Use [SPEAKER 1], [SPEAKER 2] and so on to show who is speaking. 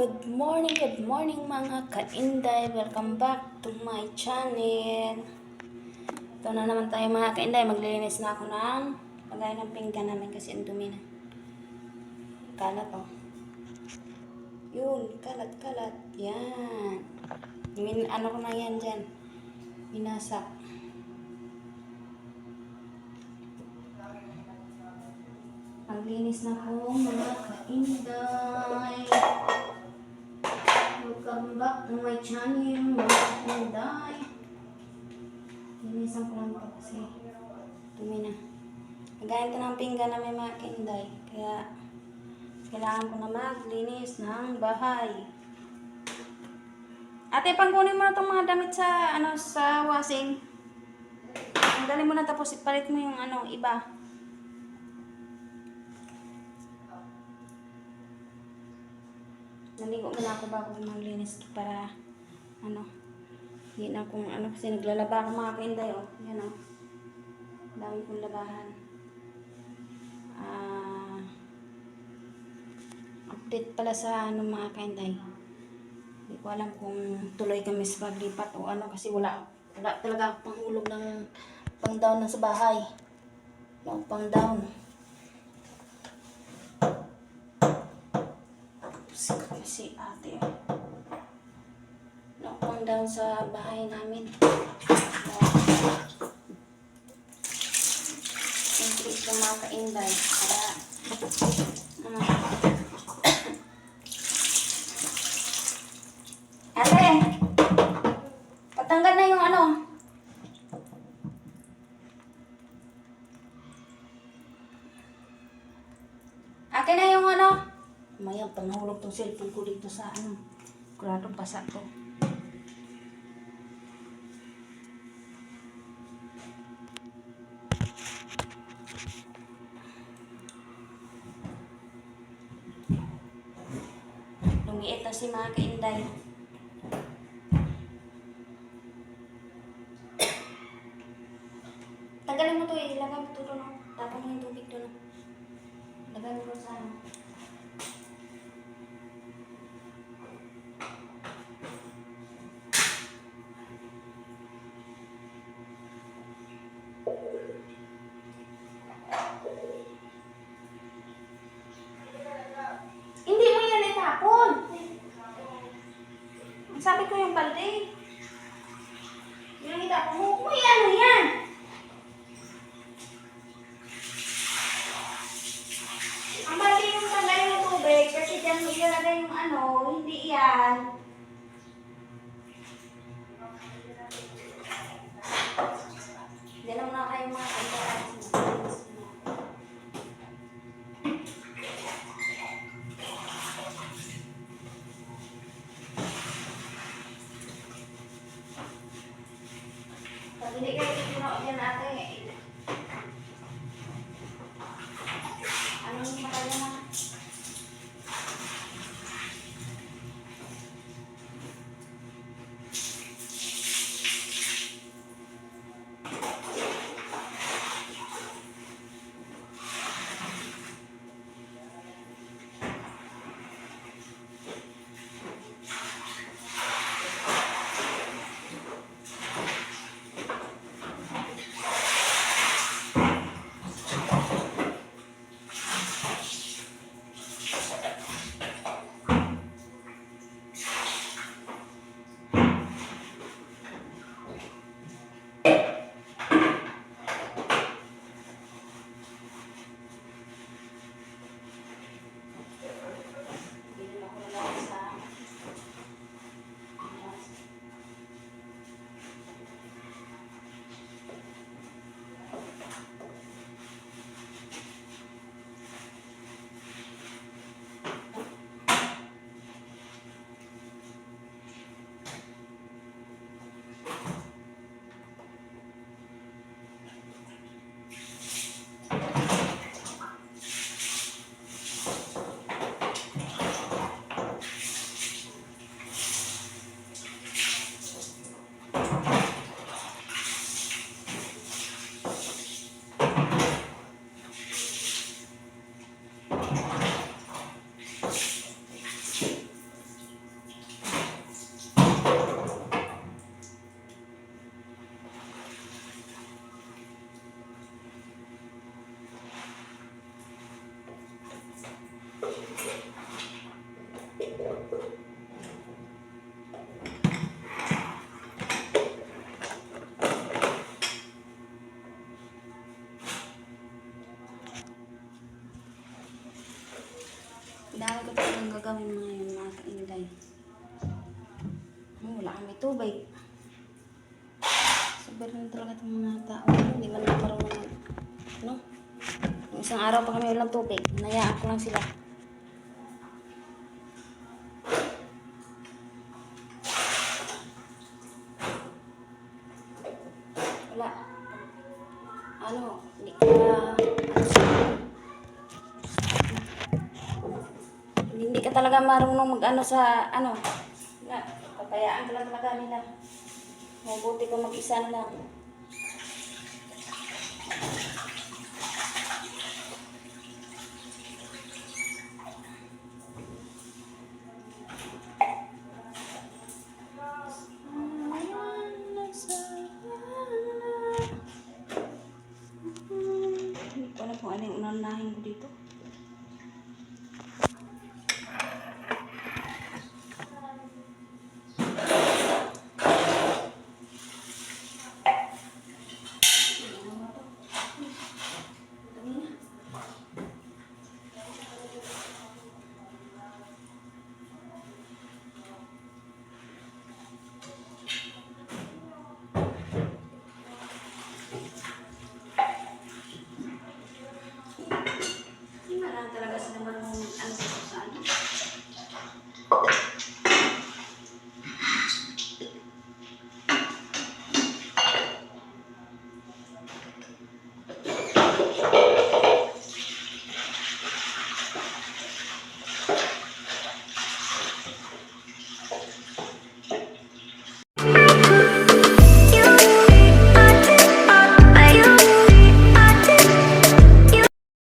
[SPEAKER 1] Good morning mga kainday. Welcome back to my channel. Ito na naman tayo mga kainday. Maglilinis na ako ng lagay ng pinggan namin kasi ang dumi na. Kalat oh. Yun, kalat. Yan. Ano ko na yan dyan. Minasak. Maglinis na po mga kainday. Welcome back to my channel, mga kainday. Linisan ko lang ito kasi dumi na. Nagayin ko ng pinggan na may mga kainday. Kaya kailangan ko na maglinis ng bahay. Ate, pangkunin mo na itong mga damit sa, sa washing. Tanggalin mo na tapos ipalit mo yung iba. Naligo muna ako bago maglinis para hindi na akong kasi naglalaba ako mga kainday oh. Yan oh. Dami kong labahan. Update pala sa mga kainday. Hindi ko alam kung tuloy kami sa paglipat o kasi wala talaga ako panghulog ng pang down na sa bahay. Pang down. Si ate pang down sa bahay namin. Siyempre ito mga kainday kaya ate, patanggal na yung akin na yung mayang panghulog tong cellphone ko dito sa kuradong pasa to. Lumiit na si mga kainday. Tanggalin mo to ilagay mo to doon. Tapon mo yung tubig doon. Lagay mo doon sa Hindi mo yan itapon. Sabi ko yung balde. Yung itapon mo. Uy, ano yan? Ang balde yung tanggalin ng tubig kasi dyan mo ilalagay yung hindi yan. Diyan na muna kayo mga kantaran. Pag hindi kayo itinok dyan natin, anong makaya na? Dami ko talagang gagawin mga kainday. Wala kami tubig. Sobrang talaga itong mga tao. Hindi man lang marunong. No? Yung isang araw pa kami walang tubig. Hinayaan ko lang sila. Wala. Hindi hindi ka talaga marunong mag-ano sa na, papayaan ka lang talaga nila. Mabuti ko mag-isa na lang.